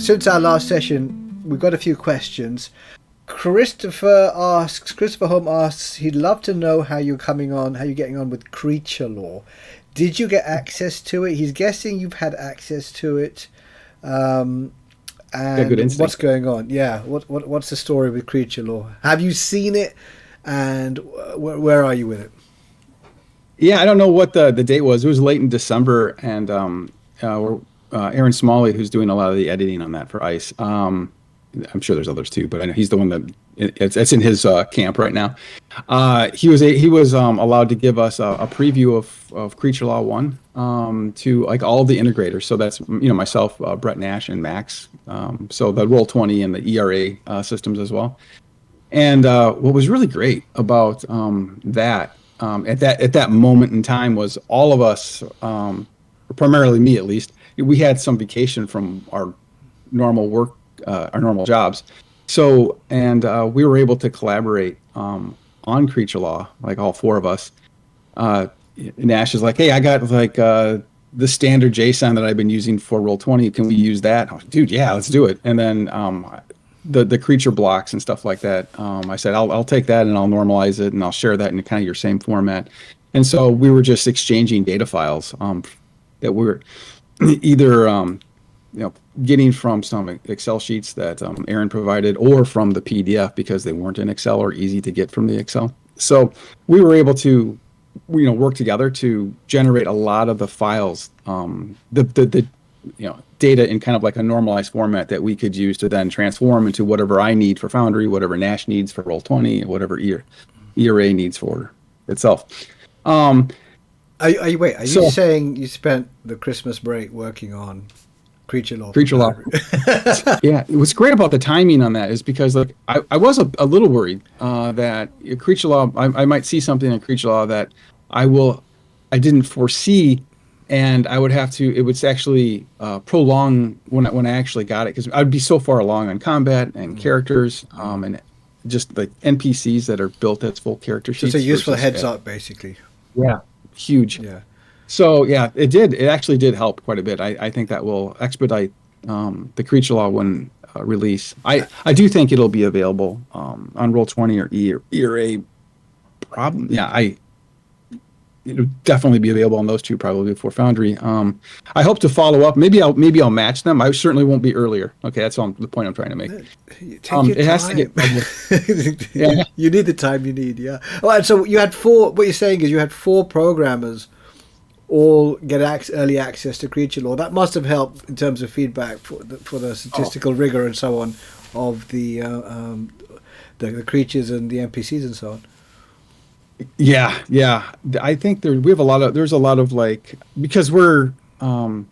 since our last session, we've got a few questions. Christopher Holm asks, he'd love to know how you're getting on with creature lore. Did you get access to it? He's guessing you've had access to it. And what's going on? Yeah, what's the story with creature lore? Have you seen it, and where are you with it? Yeah, I don't know what the date was. It was late in December, and Aaron Smalley, who's doing a lot of the editing on that for ICE. I'm sure there's others too, but I know he's the one that it's in his camp right now. He was allowed to give us a preview of Creature Law 1 to like all the integrators. So that's myself, Brett Nash, and Max. So the Roll20 and the ERA systems as well. And what was really great about that at that moment in time was all of us, primarily me at least, we had some vacation from our normal work. Our normal jobs. So, and we were able to collaborate on Creature Law, like all four of us. Nash is like, hey, I got like the standard JSON that I've been using for Roll20. Can we use that? I was like, dude, yeah, let's do it. And then the creature blocks and stuff like that, I said, I'll take that and I'll normalize it and I'll share that in kind of your same format. And so we were just exchanging data files that were either getting from some Excel sheets that Aaron provided, or from the PDF because they weren't in Excel or easy to get from the Excel. So we were able to, work together to generate a lot of the files, the data in kind of like a normalized format that we could use to then transform into whatever I need for Foundry, whatever Nash needs for Roll20, whatever ERA needs for itself. Are you saying you spent the Christmas break working on Creature Law? Yeah, what's great about the timing on that is because like I was a little worried that Creature Law, I might see something in Creature Law that I didn't foresee, and I would have to, it would actually prolong when I actually got it, because I'd be so far along on combat and characters and just like NPCs that are built as full character sheets. So it's a useful heads up, basically. Yeah, huge. Yeah. So yeah, it actually did help quite a bit. I think that will expedite the Creature Law 1 release. I do think it'll be available on Roll20 or ERA. It'll definitely be available on those two probably before Foundry. I hope to follow up. Maybe I'll match them. I certainly won't be earlier. Okay, that's the point I'm trying to make. Take your time. Has to get published. Yeah. You need the time you need. Yeah. Oh, and so you had what you're saying is you had 4 programmers all get early access to Creature Law. That must have helped in terms of feedback for the statistical rigor and so on of the creatures and the NPCs and so on. Yeah. I think there's a lot of like, because we're the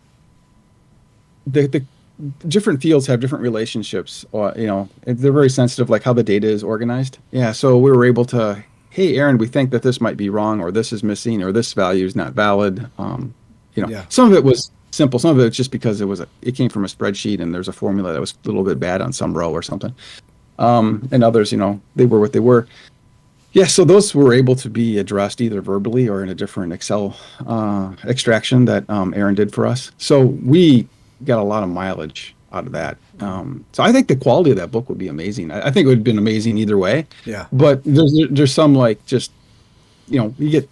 different fields have different relationships. They're very sensitive, like how the data is organized. Yeah, so we were able to, hey, Aaron, we think that this might be wrong, or this is missing, or this value is not valid. Some of it was simple. Some of it just because it came from a spreadsheet and there's a formula that was a little bit bad on some row or something. And others, they were what they were. Yeah, so those were able to be addressed either verbally or in a different Excel extraction that Aaron did for us. So we got a lot of mileage out of that. So I think the quality of that book would be amazing. I think it would have been amazing either way. Yeah. But there's some like just, you get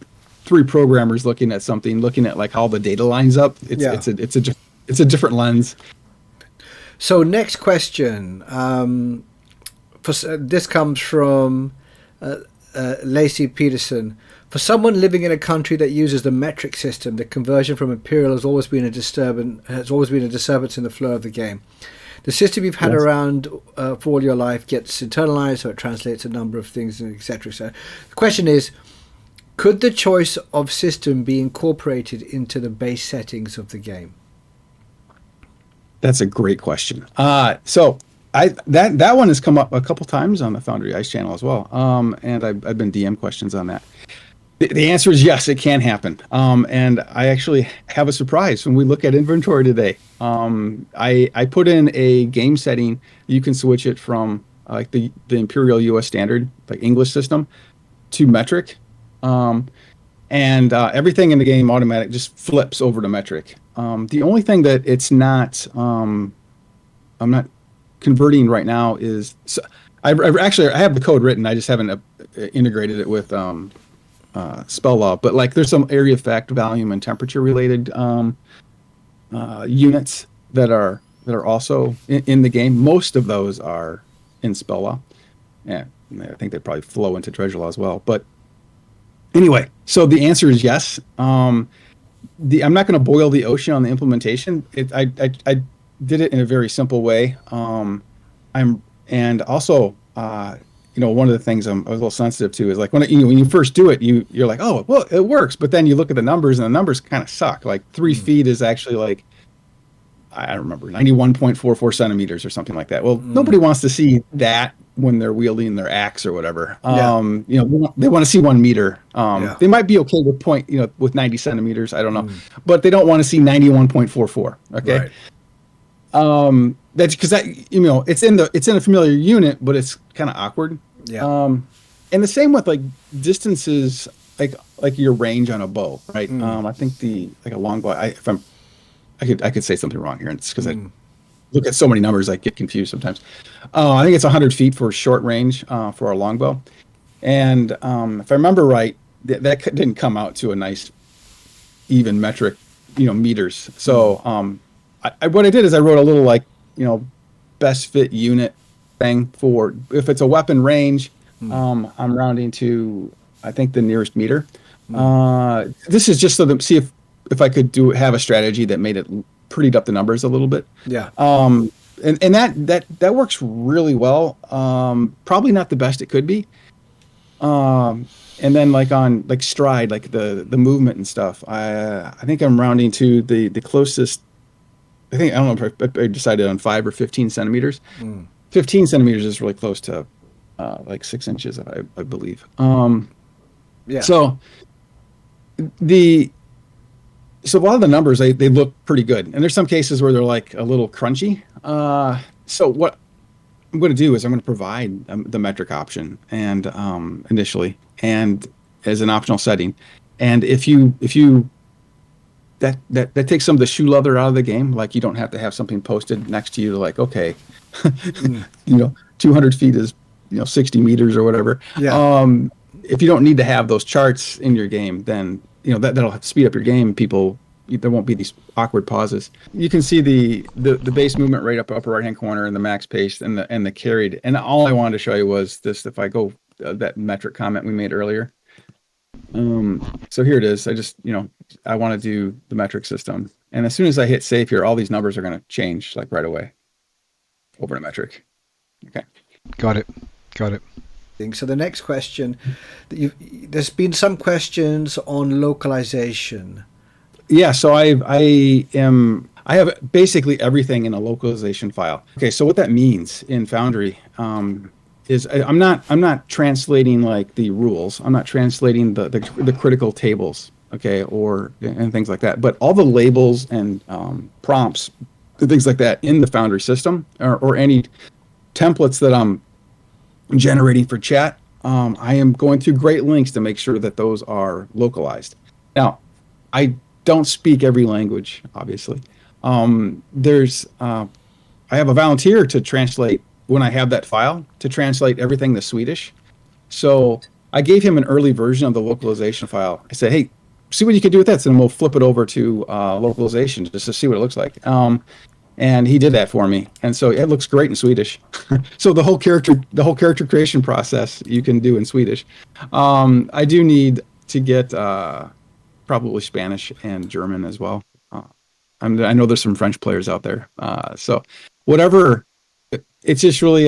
3 programmers looking at something, looking at like how the data lines up. It's a different lens. So next question. This comes from Lacey Peterson. For someone living in a country that uses the metric system, the conversion from imperial has always been a disturbance in the flow of the game. The system you've had around for all your life gets internalized, so it translates a number of things, etc. So the question is, could the choice of system be incorporated into the base settings of the game? That's a great question. So that one has come up a couple times on the Foundry ICE channel as well, and I've been DM questions on that. The answer is yes, it can happen. And I actually have a surprise when we look at inventory today. I put in a game setting. You can switch it from like the Imperial US Standard, like English system, to metric. And everything in the game automatic just flips over to metric. The only thing that it's not converting right now is, so I have the code written. I just haven't integrated it with spell log. But like there's some area effect, volume, and temperature related units that are also in the game. Most of those are in spell log. Yeah, I think they probably flow into treasure law as well. But anyway, so the answer is yes. I'm not going to boil the ocean on the implementation. I did it in a very simple way. And also, one of the things I'm a little sensitive to is like when you first do it, you're like, oh, well, it works. But then you look at the numbers, and the numbers kind of suck. Like 3 feet is actually like, I don't remember, 91.44 centimeters or something like that. Well, nobody wants to see that when they're wielding their axe or whatever. They want to see 1 meter. They might be okay with with 90 centimeters. I don't know, but they don't want to see 91.44. Okay. Right. That's because it's in a familiar unit, but it's kind of awkward. Yeah. And the same with like distances, like your range on a bow, right? I think a long bow. I could say something wrong here, and it's because I look at so many numbers, I get confused sometimes. I think it's 100 feet for short range for a longbow, and if I remember right, that didn't come out to a nice even metric, meters. So what I did is I wrote a little best fit unit thing for if it's a weapon range. I'm rounding to I think the nearest meter. This is just so to see if I could have a strategy that made it prettied up the numbers a little bit. Yeah. And that works really well. Probably not the best it could be. And then on stride, like the movement and stuff, I think I'm rounding to the closest. I don't know if I decided on 5 or 15 centimeters. 15 centimeters is really close to 6 inches, I believe. Yeah. So a lot of the numbers, they look pretty good. And there's some cases where they're like a little crunchy. So what I'm going to do is I'm going to provide the metric option and initially and as an optional setting. And if you that takes some of the shoe leather out of the game. Like you don't have to have something posted next to you like, okay, 200 feet is 60 meters or whatever. Yeah. If you don't need to have those charts in your game, then that'll speed up your game. There won't be these awkward pauses. You can see the base movement rate upper right hand corner and the max pace and the carried. And all I wanted to show you was this. If I go that metric comment we made earlier. So here it is. I just I want to do the metric system, and as soon as I hit save here, all these numbers are going to change like right away over to metric. Okay. Got it. So the next question, there's been some questions on localization. Yeah, so I have basically everything in a localization file. Okay, so what that means in Foundry is I'm not translating like the rules. I'm not translating the critical tables, okay, and things like that. But all the labels and prompts and things like that in the Foundry system or any templates that I'm generating for chat, I am going through great lengths to make sure that those are localized. Now, I don't speak every language, obviously. I have a volunteer to translate when I have that file to translate everything to Swedish. So I gave him an early version of the localization file. I said, hey, see what you can do with that, and we'll flip it over to localization just to see what it looks like. And he did that for me, and so it looks great in Swedish. So the whole character creation process you can do in Swedish. I do need to get probably Spanish and German as well. I know there's some French players out there, so whatever. It's just really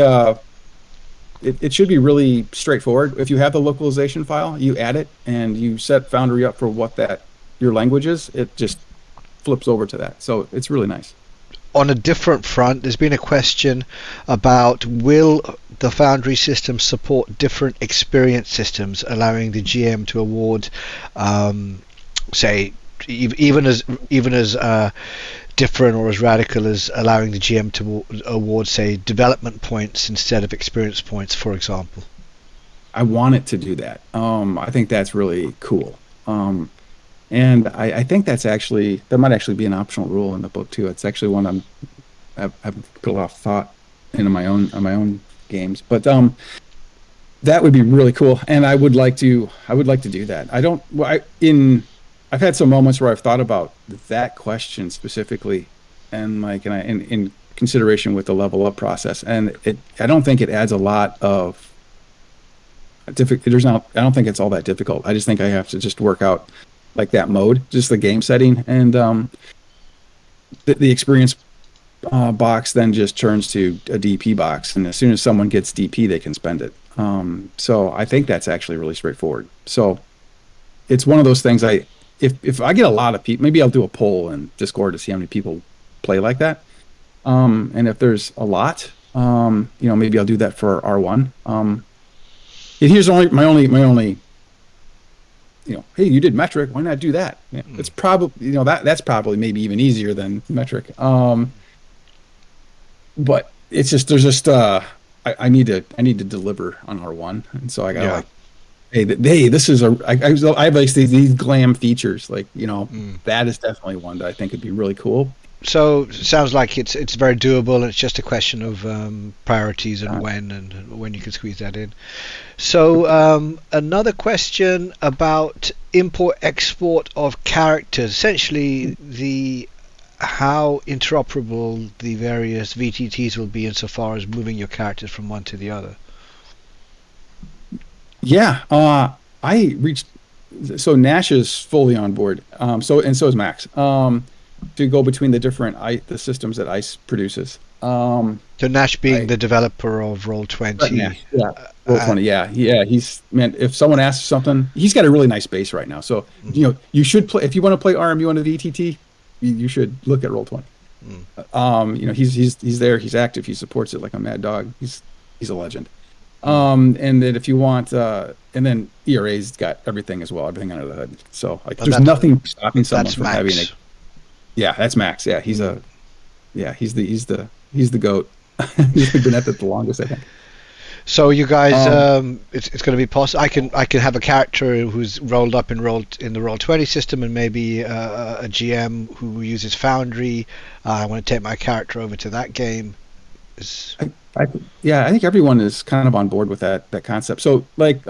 it should be really straightforward. If you have the localization file, you add it and you set Foundry up for what your language is. It just flips over to that, so it's really nice. On a different front, there's been a question about will the Foundry system support different experience systems, allowing the GM to award, say, even as different or as radical as allowing the GM to award, say, development points instead of experience points, for example. I want it to do that. I think that's really cool. And I think that might actually be an optional rule in the book too. It's actually one I'm haven't put a lot of thought into my own games, but that would be really cool, and I would like to do that. I don't well, I've had some moments where I've thought about that question specifically, and like and I in consideration with the level up process, and I don't think it adds a lot of difficult. There's not I don't think it's all that difficult. I just think I have to just work out like that mode, just the game setting, and the experience box then just turns to a DP box, and as soon as someone gets DP, they can spend it. So I think that's actually really straightforward. So it's one of those things. If I get a lot of people, maybe I'll do a poll in Discord to see how many people play like that. And if there's a lot, maybe I'll do that for R1. And here's my only. Hey, you did metric. Why not do that? Yeah, it's probably that's probably maybe even easier than metric. But it's just I need to deliver on R1, and so I gotta hey, this is I have like these glam features, like that is definitely one that I think would be really cool. So it sounds like it's very doable, and it's just a question of priorities and when you can squeeze that in. So another question about import export of characters, essentially how interoperable the various VTTs will be insofar as moving your characters from one to the other. Yeah, I reached so Nash is fully on board. So is Max. To go between the systems that ICE produces. So Nash being the developer of Roll20. Yeah, Roll20. Yeah. If someone asks something, he's got a really nice base right now. So you should play if you want to play RMU on the VTT. You should look at Roll20. He's there. He's active. He supports it like a mad dog. He's a legend. And then if you want, and then ERA's got everything as well, everything under the hood. So there's nothing stopping someone from having a. Yeah, that's Max. Yeah, he's the goat. He's been at it the longest, I think. So you guys, it's going to be possible. I can have a character who's rolled up in the Roll20 system, and maybe a GM who uses Foundry. I want to take my character over to that game. I think everyone is kind of on board with that concept. So like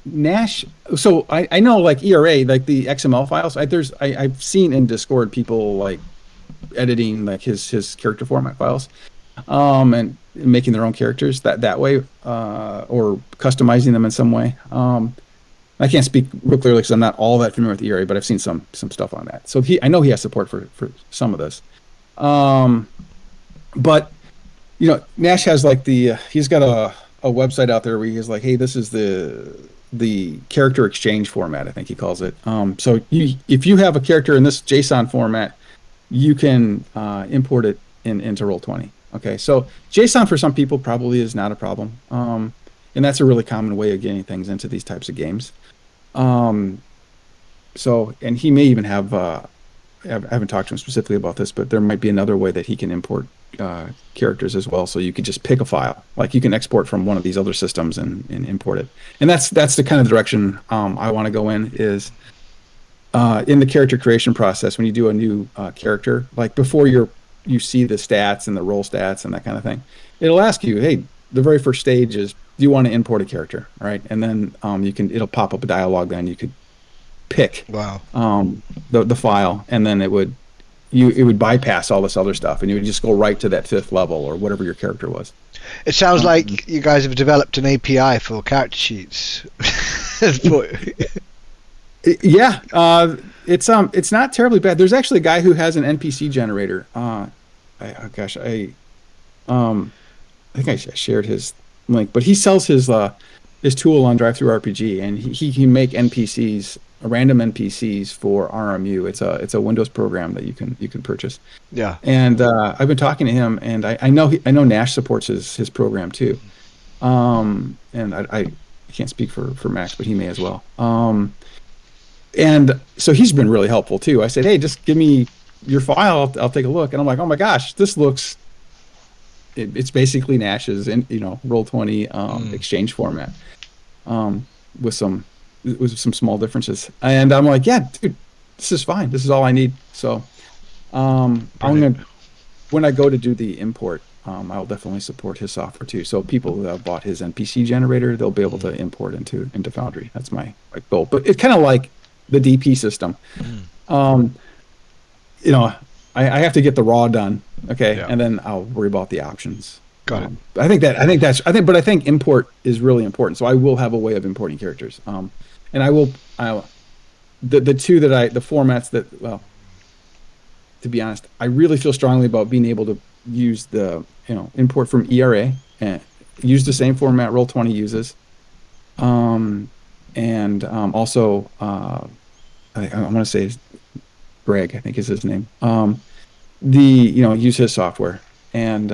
Nash, so I know like ERA, like the XML files. I've seen in Discord people like editing like his character format files, and making their own characters that way, or customizing them in some way. I can't speak real clearly because I'm not all that familiar with ERA, but I've seen some stuff on that. So I know he has support for some of this, but. Nash has like he's got a website out there where he's like, hey, this is the character exchange format, I think he calls it. So if you have a character in this JSON format, you can import it into Roll20. Okay, so JSON for some people probably is not a problem, and that's a really common way of getting things into these types of games. And he may even have. I haven't talked to him specifically about this, but there might be another way that he can import characters as well. So you could just pick a file, like you can export from one of these other systems and import it. And that's the kind of direction I want to go in, is in the character creation process. When you do a new character, like before you see the stats and the role stats and that kind of thing, it'll ask you, hey, the very first stage is, do you want to import a character, right? And then it'll pop up a dialog. Then you could pick the file, and then it would bypass all this other stuff, and you would just go right to that 5th level or whatever your character was. It sounds like you guys have developed an API for character sheets. Yeah, it's not terribly bad. There's actually a guy who has an NPC generator. I think I shared his link, but he sells his tool on DriveThruRPG, and he can make NPCs, random NPCs for RMU. It's a Windows program that you can purchase. Yeah. And I've been talking to him, and I know Nash supports his program too. And I can't speak for Max, but he may as well. And so he's been really helpful too. I said, hey, just give me your file. I'll take a look. And I'm like, oh my gosh, this looks. It's basically Nash's Roll20 exchange format, with some small differences. And I'm like, yeah, dude, this is fine. This is all I need. So I'm gonna when I go to do the import, I'll definitely support his software too. So people who have bought his NPC generator, they'll be able to import into Foundry. That's my goal. But it's kind of like the DP system. Mm. Um, you know, I have to get the raw done, okay, Yeah. and then I'll worry about the options. Got it. I think import is really important. So I will have a way of importing characters. And the two the formats that, well, to be honest, I really feel strongly about being able to use the, import from ERA and use the same format Roll20 uses. Also, I want to say Greg, I think is his name. Use his software and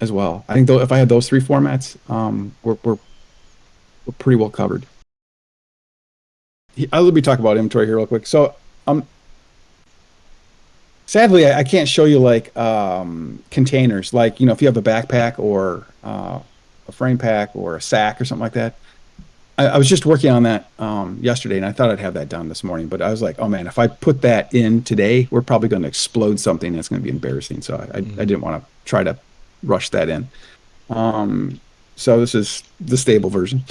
as well. I think though if I had those three formats, we're pretty well covered. Let me talk about inventory here real quick. So, sadly, I can't show you like containers, like if you have a backpack or a frame pack or a sack or something like that. I was just working on that yesterday, and I thought I'd have that done this morning. But I was like, oh man, if I put that in today, we're probably going to explode something that's going to be embarrassing. So I didn't want to try to rush that in. So this is the stable version.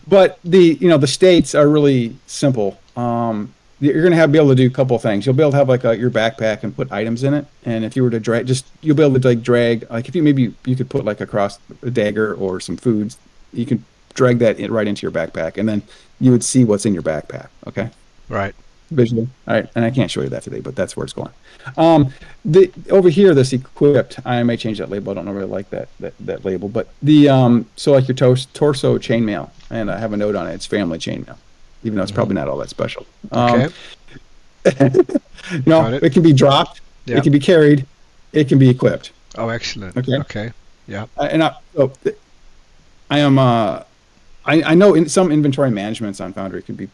But the states are really simple. You're going to be able to do a couple of things. You'll be able to have like your backpack and put items in it. And if you were to drag, you'll be able to like drag, like if you could put like across a dagger or some foods, you can drag that right into your backpack, and then you would see what's in your backpack. Okay. Right. Visually. All right. And I can't show you that today, but that's where it's going. Over here, this equipped, I may change that label. I don't really like that label, but so like your torso chainmail, and I have a note on it. It's family chainmail, even though it's probably not all that special. Okay. It can be dropped. Yeah. It can be carried. It can be equipped. Oh, excellent. Okay. Okay. Yeah. I am, I know in some inventory managements on Foundry could be,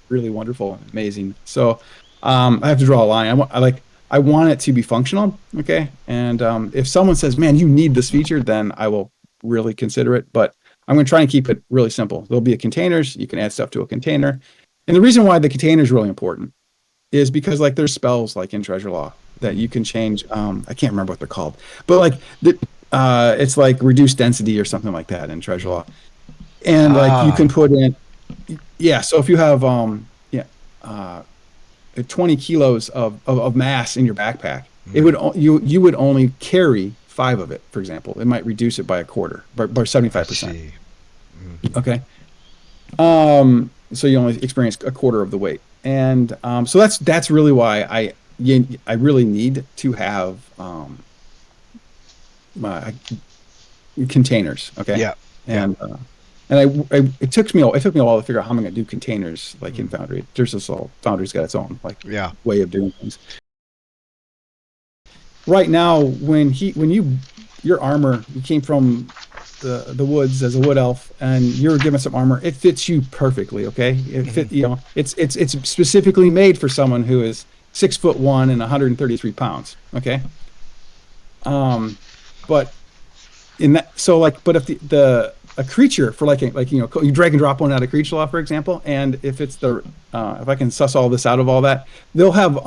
really wonderful and amazing. So I have to draw a line. I want it to be functional. Okay. And if someone says, man, you need this feature, then I will really consider it. But I'm going to try and keep it really simple. There'll be containers. You can add stuff to a container. And the reason why the container is really important is because like there's spells like in Treasure Law that you can change. I can't remember what they're called, but like it's like reduced density or something like that in Treasure Law. And like you can put in, so if you have 20 kilos of mass in your backpack, it would you would only carry 5 of it, for example. It might reduce it by a quarter, by 75%. Okay. So you only experience a quarter of the weight. And so that's really why I really need to have containers. Okay. Yeah. And it took me a while to figure out how I'm going to do containers like in Foundry. Foundry's got its own way of doing things. Right now, when your armor, you came from the woods as a wood elf, and you're given some armor, it fits you perfectly. Okay, it's specifically made for someone who is 6'1" and 133 pounds. Okay, but in that, but if a creature for you drag and drop one out of Creature Law, for example, and if it's if I can suss all this out of all that, they'll have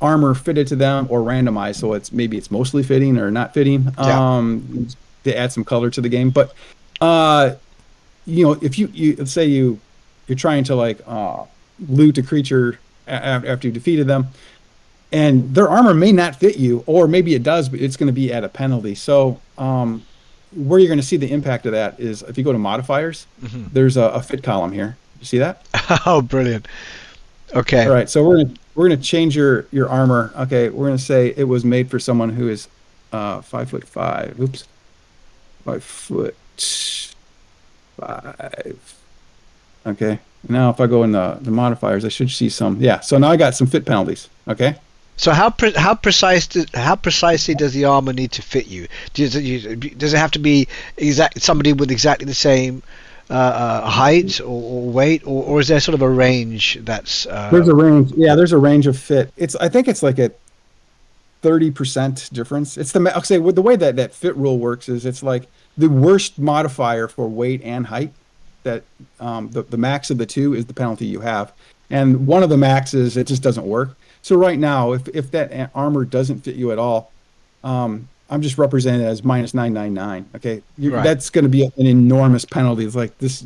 armor fitted to them or randomized, so it's mostly fitting or not fitting. To add some color to the game, but if you let's say you're trying to loot a creature after you defeated them, and their armor may not fit you, or maybe it does, but it's going to be at a penalty. So where you're going to see the impact of that is if you go to modifiers, there's a fit column here. You see that? Oh, brilliant. Okay. All right. So we're going to change your armor. Okay. We're going to say it was made for someone who is 5'5". Oops. 5'5". Okay. Now if I go in the modifiers, I should see some. Yeah. So now I got some fit penalties. Okay. So how precisely does the armor need to fit you? Does it have to be somebody with exactly the same height or weight, or is there sort of a range that's? There's a range. Yeah, there's a range of fit. I think it's like a 30% difference. It's I'll say the way that fit rule works is it's like the worst modifier for weight and height. That the max of the two is the penalty you have, and one of the maxes it just doesn't work. So right now, if that armor doesn't fit you at all, I'm just representing it as minus 999. Okay, Right. that's going to be an enormous penalty. It's like this,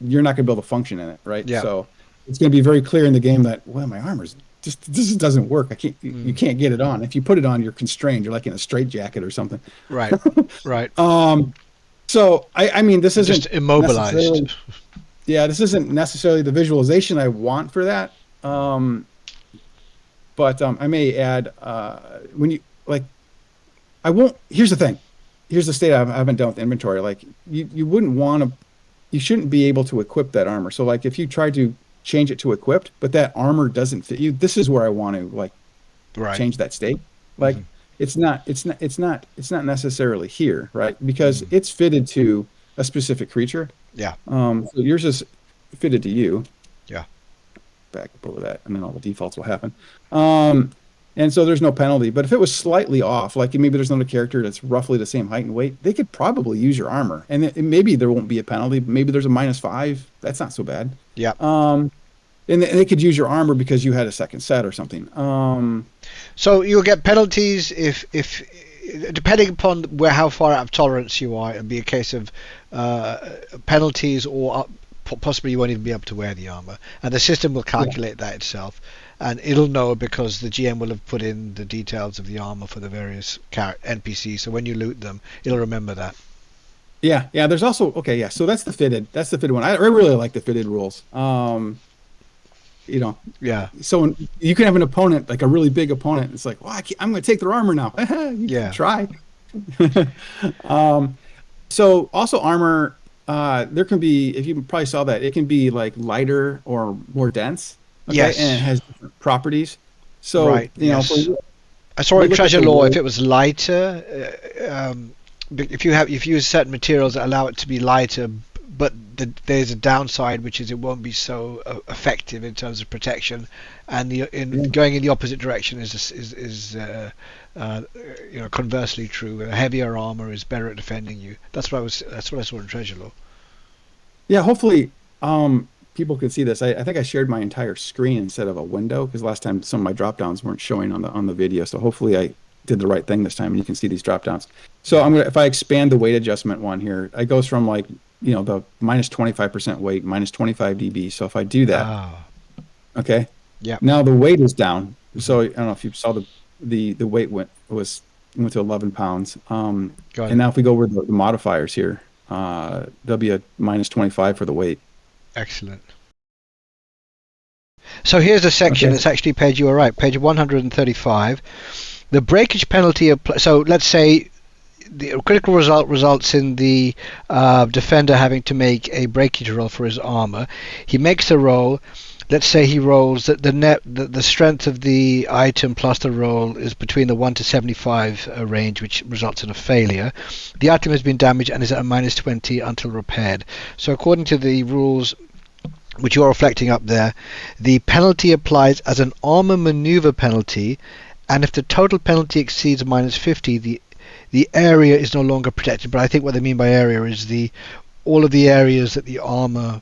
you're not going to be able to function in it, right? Yeah. So it's going to be very clear in the game that, well, my armor's just this doesn't work. I can't, you Mm. can't get it on. If you put it on, you're constrained. You're like in a straitjacket or something. Right. Right. So I mean, this Just isn't immobilized. necessarily, yeah, this isn't necessarily the visualization I want for that. But I may add when you like, I won't. Here's the thing. Here's the state I haven't done with inventory. Like you wouldn't want to, you shouldn't be able to equip that armor. So like if you try to change it to equipped, but that armor doesn't fit you, this is where I want to like Right. change that state. Like Hmm. it's not necessarily here, right? Because Mm. it's fitted to a specific creature. Yeah. So yours is fitted to you. Yeah. Back up over that, and then all the defaults will happen. Um, and so there's no penalty. But if it was slightly off, like maybe there's another character that's roughly the same height and weight, they could probably use your armor, and maybe there won't be a penalty. Maybe there's a -5. That's not so bad. Yeah. And they could use your armor because you had a second set or something. So you'll get penalties if depending upon how far out of tolerance you are, it'll be a case of penalties, or possibly you won't even be able to wear the armor, and the system will calculate that itself, and it'll know because the GM will have put in the details of the armor for the various NPCs. So when you loot them, it'll remember that. Yeah. There's also okay. Yeah. So that's the fitted. That's the fitted one. I really like the fitted rules. You know, Yeah. so you can have an opponent, like a really big opponent. It's like, well, I'm going to take their armor now. You Yeah. can try. So also armor, there can be, if you probably saw that, it can be like lighter or more dense. Okay. Yes. And it has different properties. So, Right. you know, Yes. I saw we in look at Treasure the Lore, weight. if it was lighter, if you use certain materials that allow it to be lighter, but there's a downside, which is it won't be so effective in terms of protection, and going in the opposite direction is conversely true. A heavier armor is better at defending you. That's what I saw in Treasure Lore. Yeah, hopefully, people can see this. I think I shared my entire screen instead of a window because last time some of my drop downs weren't showing on the video. So hopefully I did the right thing this time and you can see these drop downs. So if I expand the weight adjustment one here, it goes from like, the -25% weight, -25 dB. So if I do that, Ah, okay, yeah. now the weight is down. Hmm. So I don't know if you saw the weight went to 11 pounds. Got And it. now if we go over the modifiers here, there'll be a -25 for the weight. Excellent. So here's a section. Okay. It's actually page. You were right. Page 135. The breakage penalty. So let's say the critical result results in the defender having to make a breakage roll for his armor. He makes a roll. Let's say he rolls that the strength of the item plus the roll is between the 1 to 75 range, which results in a failure. The item has been damaged and is at a -20 until repaired. So according to the rules, which you are reflecting up there, the penalty applies as an armor maneuver penalty, and if the total penalty exceeds -50, the area is no longer protected. But I think what they mean by area is all of the areas that the armor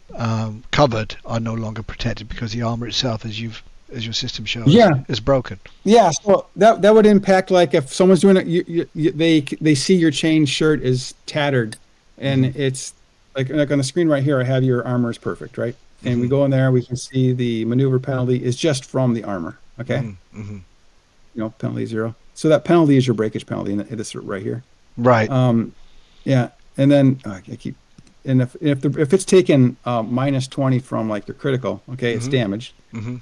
covered are no longer protected because the armor itself, as your system shows, Yeah. is broken. Yeah, so that would impact like if someone's doing it, they see your chain shirt is tattered, and Mhm. it's like on the screen right here, I have your armor is perfect, right? And we Mhm. go in there, we can see the maneuver penalty is just from the armor. Okay, Mhm. Mhm. penalty 0. So that penalty is your breakage penalty, and it's right here. Right. Yeah, and then I keep, and if it's taken -20 from like your critical, okay, it's Mhm. damaged. Mhm.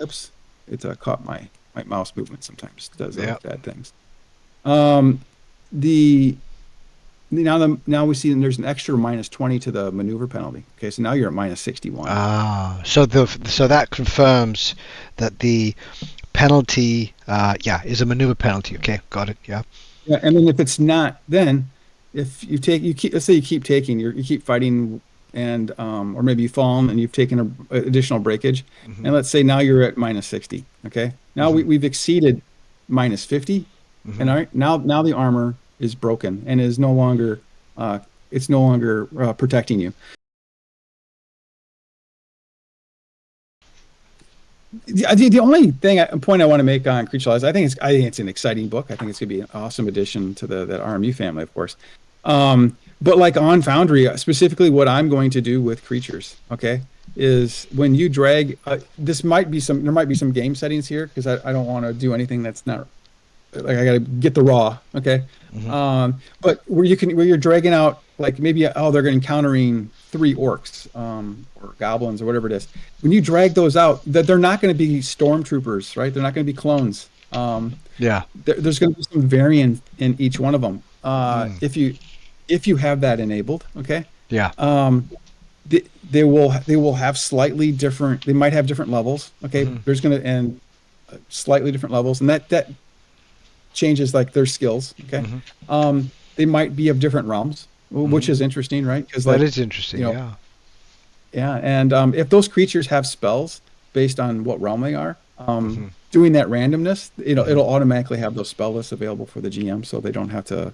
Oops, it's caught my mouse movement sometimes does Yeah. bad things. Um, the now we see that there's an extra -20 to the maneuver penalty. Okay, so now you're at -61. Ah. So that confirms that the penalty, is a maneuver penalty. Okay, got it. Yeah. Yeah, and then if it's not, then if you keep, let's say you keep taking, you keep fighting, and or maybe you've fallen and you've taken a additional breakage, Mhm. and let's say now you're at -60. Okay, now Mhm. we've exceeded -50, and Mhm. all right, now the armor is broken and is no longer it's no longer protecting you. The only point I want to make on Creature Laws, I think it's an exciting book. I think it's going to be an awesome addition to that RMU family, of course. But like on Foundry, specifically, what I'm going to do with creatures, okay, is when you drag. There might be some game settings here because I don't want to do anything that's not like I got to get the raw, okay. Hmm. But where you're dragging out like maybe they're encountering 3 orcs or goblins or whatever it is. When you drag those out, that they're not going to be stormtroopers, right? They're not going to be clones. Yeah. There's going to be some variant in each one of them. Mm. If you have that enabled, okay. Yeah. They will have slightly different. They might have different levels, okay. Hmm. There's going to and slightly different levels, and that changes like their skills, okay. Hmm. They might be of different realms, which is interesting, right? Because That like is interesting. you know, Yeah. yeah, and if those creatures have spells based on what realm they are, Hmm. doing that randomness, Hmm. it'll automatically have those spell lists available for the GM, so they don't have to,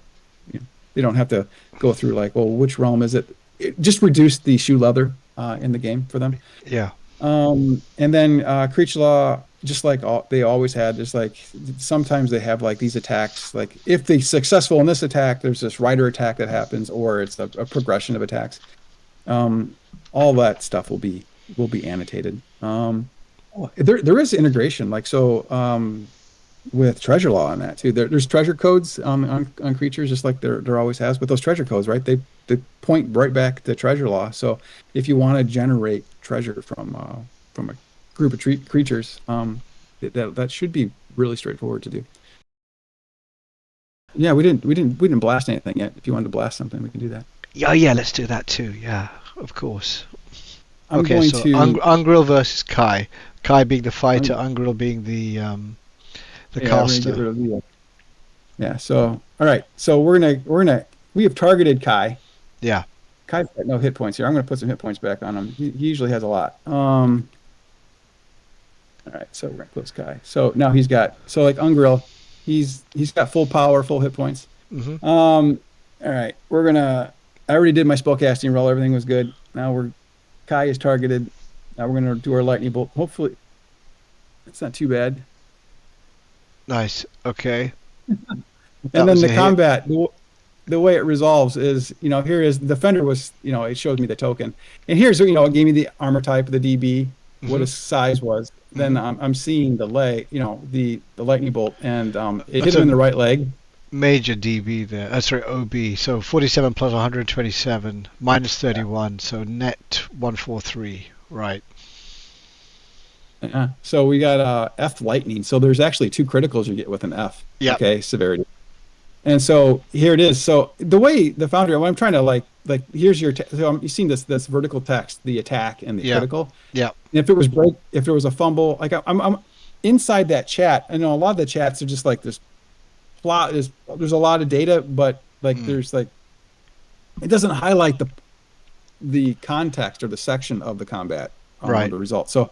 they don't have to go through like, well, which realm is it? Just reduce the shoe leather in the game for them. Yeah. And then creature law, just like they always had, there's like sometimes they have like these attacks. Like if they're successful in this attack, there's this rider attack that happens, or it's a progression of attacks. Um, all that stuff will be annotated. There is integration, like so with treasure law on that too. There's treasure codes on creatures, just like there always has. But those treasure codes, right? They point right back to treasure law. So if you want to generate treasure from a group of creatures, that should be really straightforward to do. Yeah, we didn't blast anything yet. If you wanted to blast something, we can do that. Yeah. Yeah. Let's do that too. Yeah. Of course. I'm Okay. going So to Ungril versus Kai. Kai being the fighter, I'm, Ungril being the yeah, we're gonna get caster. rid of the yeah. So all right. So we have targeted Kai. Yeah. Kai's got no hit points here. I'm gonna put some hit points back on him. He usually has a lot. All right, so we're gonna close Kai. So now so like Ungril, he's got full power, full hit points. Hmm. All right, I already did my spellcasting roll. Everything was good. Now Kai is targeted. Now we're gonna do our lightning bolt. Hopefully, it's not too bad. Nice. Okay. And That then was the a hit. combat, the way it resolves is, here is the defender was, it showed me the token, and here's, it gave me the armor type, the DB, what Hmm. his size was. Then Hmm. I'm seeing the leg, the lightning bolt, and it hit That's him in a the right leg. major DB there. Sorry, OB. So 47 plus 127 minus Yeah. 31. So net 143. Right. So we got F lightning. So there's actually 2 criticals you get with an F. Yeah. Okay, severity. And so here it is. So the way the Foundry, what I'm trying to here's you've seen this vertical text, the attack and the Yeah. critical. Yeah. And if there was a fumble, like I'm inside that chat. I know a lot of the chats are just like this plot. There's a lot of data, but like Mm. there's like it doesn't highlight the context or the section of the combat or Right. the result. So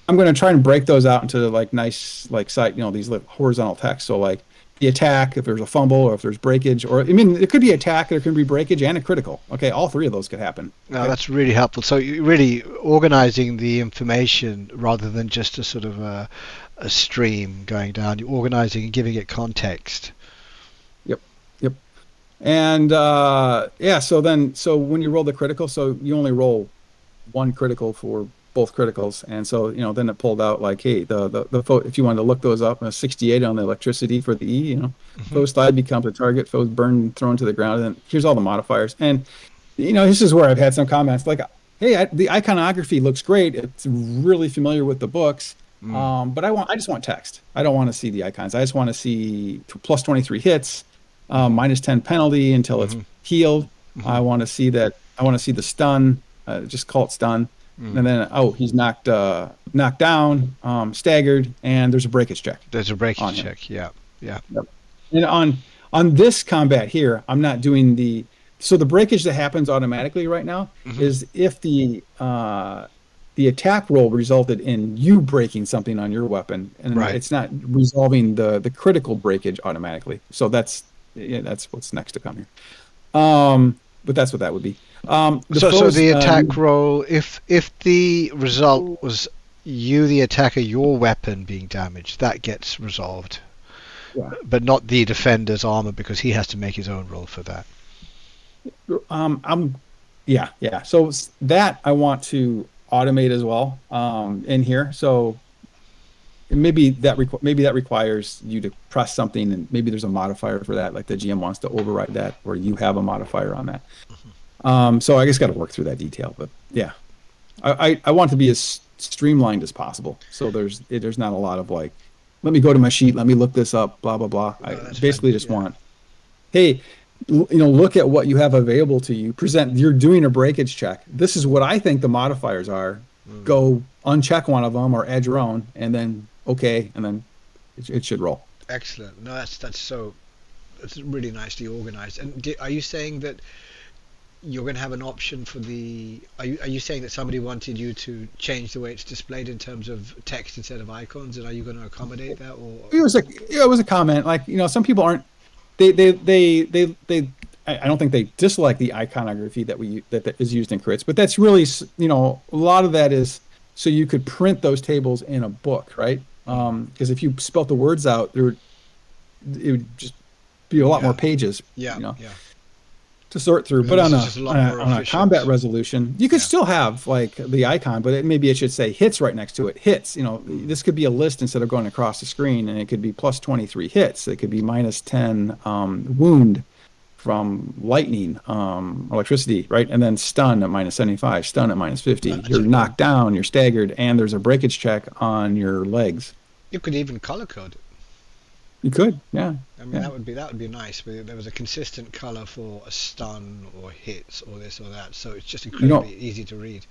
I'm going to try and break those out into like nice like site, these like horizontal text. So like the attack, if there's a fumble or if there's breakage, or I mean, it could be attack, there could be breakage and a critical. Okay, all 3 of those could happen. No, Okay. that's really helpful. So you really organizing the information rather than just a sort of a stream going down. You're organizing and giving it context. Yep. Yep. And yeah, so when you roll the critical, so you only roll 1 critical for both criticals, and so then it pulled out like, hey, if you wanted to look those up, 68 on the electricity for the E, Hmm. foe's slide becomes a target, foe's burned, thrown to the ground, and then here's all the modifiers. And this is where I've had some comments like, hey, the iconography looks great, it's really familiar with the books, Mm. but I just want text. I don't want to see the icons. I just want to see plus 23 hits, Hmm. minus 10 penalty until it's Hmm. healed. Hmm. I want to see that. I want to see the stun. Just call it stun. Mm. And then, he's knocked down, staggered, and there's a breakage check There's a on breakage him. check. Yeah. Yeah. Yep. And on this combat here, I'm not doing so the breakage that happens automatically right now Hmm. is if the attack roll resulted in you breaking something on your weapon, and Right. it's not resolving the critical breakage automatically. So that's what's next to come here. But that's what that would be. The So foes, the attack roll, if the result was you, the attacker, your weapon being damaged, that gets resolved. Yeah. But not the defender's armor, because he has to make his own roll for that. I'm, yeah. So that I want to automate as well, in here. So maybe that requires you to press something, and maybe there's a modifier for that, like the GM wants to override that, or you have a modifier on that. So I just got to work through that detail, but yeah, I want to be as streamlined as possible. So there's not a lot of like, let me go to my sheet, let me look this up, blah blah blah. I No, that's basically fine. just Yeah. want, hey, look at what you have available to you. Present. You're doing a breakage check. This is what I think the modifiers are. Go uncheck one of them or add your own, and then okay, and then it should roll. Excellent. No, that's really nicely organized. And are you saying that you're going to have an option for the? Are you saying that somebody wanted you to change the way it's displayed in terms of text instead of icons? And are you going to accommodate that? Or It was a comment. Like, some people aren't. They I don't think they dislike the iconography that is used in crits, but that's really, a lot of that is so you could print those tables in a book, right? Because if you spelt the words out, it would just be a lot more pages, yeah, yeah. to sort through. And But this on is a just a lot more on a efficient. combat resolution, you could still have like the icon, but maybe it should say hits right next to it. Hits, this could be a list instead of going across the screen, and it could be plus 23 hits. It could be minus 10 wound from lightning, electricity, right? And then stun at minus 75, stun at minus 50. You're knocked down, you're staggered, and there's a breakage check on your legs. You could even color code it. You could, yeah. I mean, that would be nice. But there was a consistent color for a stun or hits or this or that, so it's just incredibly easy to read.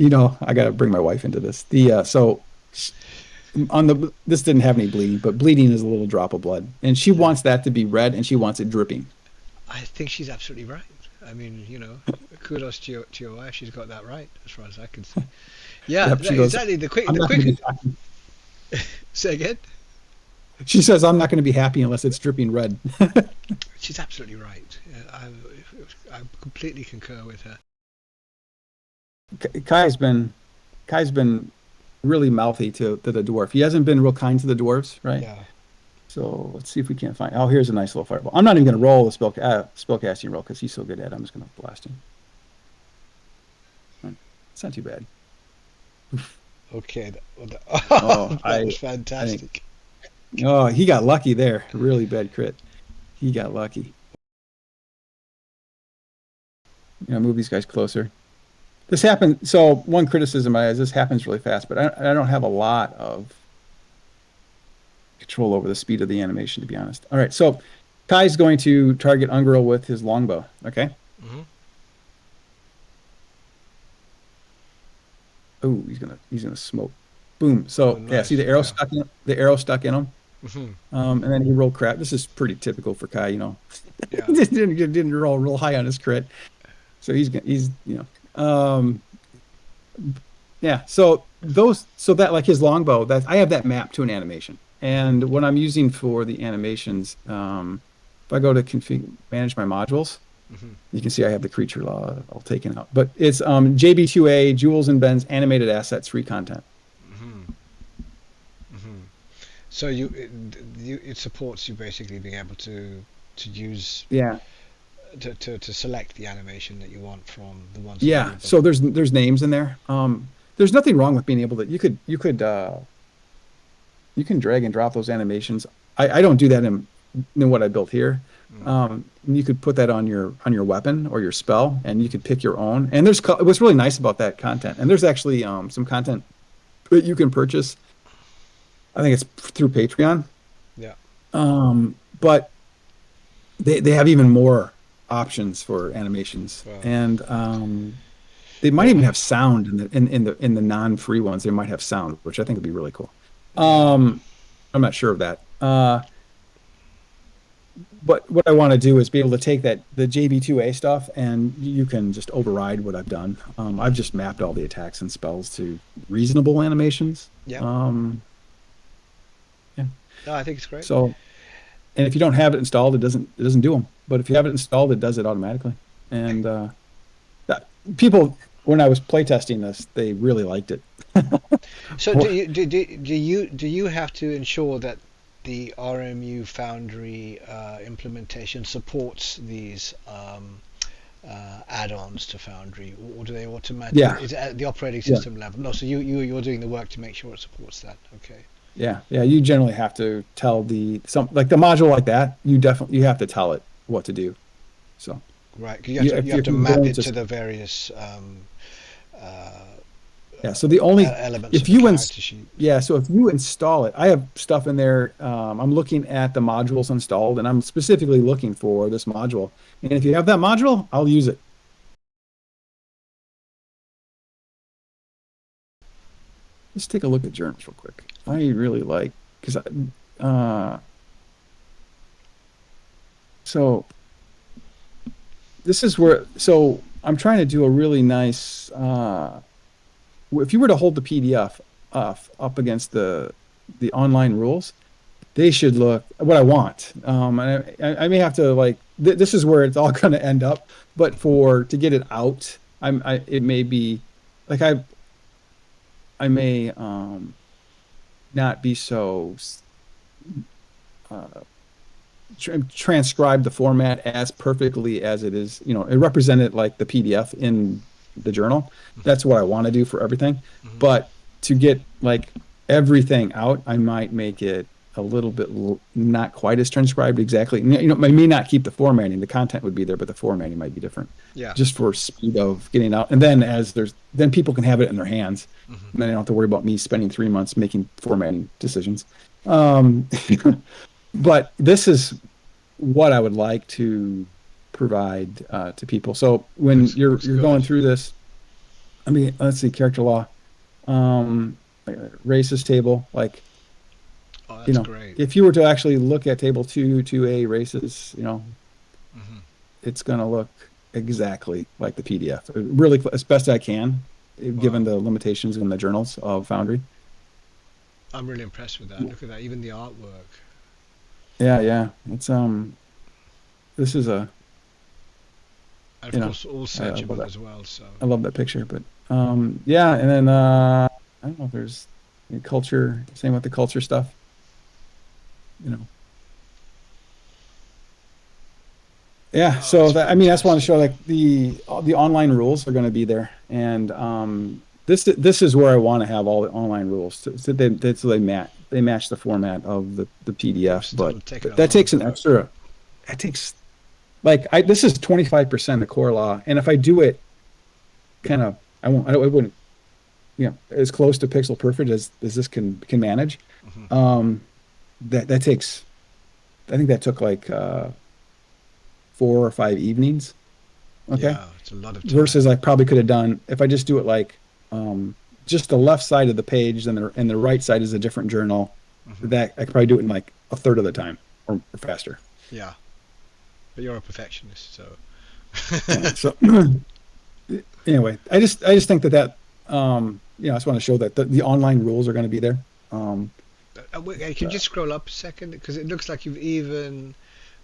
I got to bring my wife into this. So this didn't have any bleeding, but bleeding is a little drop of blood, and she wants that to be red, and she wants it dripping. I think she's absolutely right. I mean, kudos to your wife. She's got that right, as far as I can see. Yeah, Yep, she goes, exactly. The quick. Say again. She says, "I'm not going to be happy unless it's dripping red." She's absolutely right. I completely concur with her. Kai's been really mouthy to the dwarf. He hasn't been real kind to the dwarves, right? Yeah. So let's see if we can't find. Oh, here's a nice little fireball. I'm not even going to roll the spellcasting roll because he's so good at it. I'm just going to blast him. It's not too bad. Okay. Oh, that was fantastic. Oh, he got lucky there. Really bad crit. He got lucky. Move these guys closer. This happened. So one criticism is this happens really fast, but I don't have a lot of control over the speed of the animation, to be honest. All right, so Kai's going to target Ungrel with his longbow. Okay. Mm-hmm. Oh, he's gonna smoke. Boom. So nice. see the arrow stuck in him. Mm-hmm. And then he rolled crap. This is pretty typical for Kai. Yeah. didn't roll real high on his crit, so he's yeah. So that like his longbow, that I have that mapped to an animation. And what I'm using for the animations, if I go to manage my modules, you can see I have the creature law all taken out. But it's JB2A, Jules and Ben's animated assets, free content. So it supports you basically being able to use to select the animation that you want from the ones. Yeah. So there's names in there. There's nothing wrong with being able to you can drag and drop those animations. I don't do that in what I built here. You could put that on your weapon or your spell, and you could pick your own. And what's really nice about that content, and there's actually some content that you can purchase. I think it's through Patreon. Yeah. But they have even more options for animations, and they might even have sound in the non-free ones. They might have sound, which I think would be really cool. I'm not sure of that. But what I want to do is be able to take the JB2A stuff, and you can just override what I've done. I've just mapped all the attacks and spells to reasonable animations. Yeah. No, I think it's great. So, and if you don't have it installed, it doesn't do them. But if you have it installed, it does it automatically. And people, when I was playtesting this, they really liked it. So Well, do you have to ensure that the RMU Foundry implementation supports these add-ons to Foundry, or do they automatically? yeah, Is it at the operating yeah, system level? No, so you're doing the work to make sure it supports that. Okay, yeah. You generally have to tell like the module like that. You have to tell it what to do. So right. 'Cause you have if to you're map going it to to the various uh, yeah. So the only elements if of the you ins character sheet. yeah. So if you install it, I have stuff in there. I'm looking at the modules installed, and I'm specifically looking for this module. And if you have that module, I'll use it. Let's take a look at journals real quick. I really like because so this is where I'm trying to do a really nice if you were to hold the PDF up against the online rules, they should look what I want. And I may have to like this is where it's all going to end up, but for to get it out, it may be like I may not be so uh, transcribe the format as perfectly as it is, it represented like the PDF in the journal. That's what I want to do for everything. Mm-hmm. But to get like everything out, I might make it a little bit not quite as transcribed exactly. I may not keep the formatting. The content would be there, but the formatting might be different Yeah. just for speed of getting out. And then then people can have it in their hands. Mm-hmm. And then they don't have to worry about me spending 3 months making formatting decisions. Um, but this is what I would like to provide to people. So when Looks you're going good. through this, I mean, let's see, character law, like racist table, like Oh, that's great. if you were to actually look at table 2A races, Mm-hmm. it's going to look exactly like the PDF, really as best I can, given Wow. the limitations in the journals of Foundry. I'm really impressed with that. Look at that, even the artwork. Yeah. It's this is And of you know, course, all I love searchable that. as well. So, I love that picture, but yeah, and then I don't know if there's culture, same with the culture stuff, you know. Yeah, oh, so it's that I mean, I just want to fantastic. show like the online rules are going to be there, and this is where I want to have all the online rules so they match the format of the PDF, Must but have taken a that lot takes of an work. extra. That takes like I this is 25% of core law, and if I do it kind of, I wouldn't as close to pixel perfect as this can manage. Hmm. Um, that takes I think that took like 4 or 5 evenings. Okay. Yeah, it's a lot of time. Versus I probably could have done if I just do it like just the left side of the page and the right side is a different journal. Hmm. That I could probably do it in like a third of the time or faster. Yeah, but you're a perfectionist, so. Yeah. So anyway, I just think I just want to show that the online rules are going to be there. Wait, can you Uh, just scroll up a second? Because it looks like you've even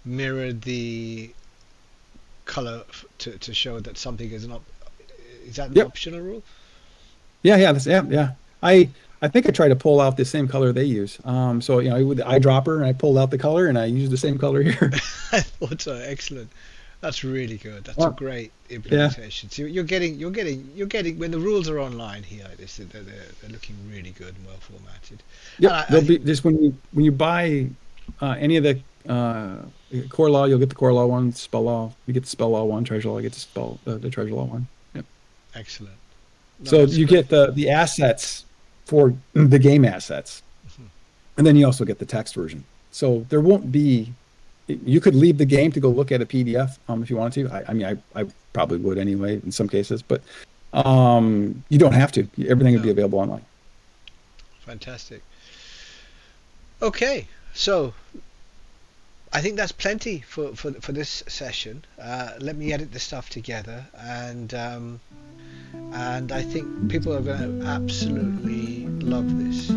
mirrored the color to show that something is not. Is that an yep. optional rule? Yeah. I think I tried to pull out the same color they use. So with the eyedropper, and I pulled out the color, and I used the same color here. I thought so. Excellent. That's really good. That's a Well, great yeah, implementation. So you're getting when the rules are online here. They're looking really good and well formatted. And yep. I They'll be think just when you buy any of the core law, you'll get the core law one. Spell law, you get the spell law one. Treasure law, you get the treasure law one. Yep. excellent. No, So that's you great. get the assets for the game assets, Mhm. and then you also get the text version. So there won't be. You could leave the game to go look at a PDF if you wanted to. I mean, I probably would anyway in some cases, but you don't have to. Everything would be No, available online. fantastic. Okay, so I think that's plenty for this session. Let me edit the stuff together, and I think people are going to absolutely love this.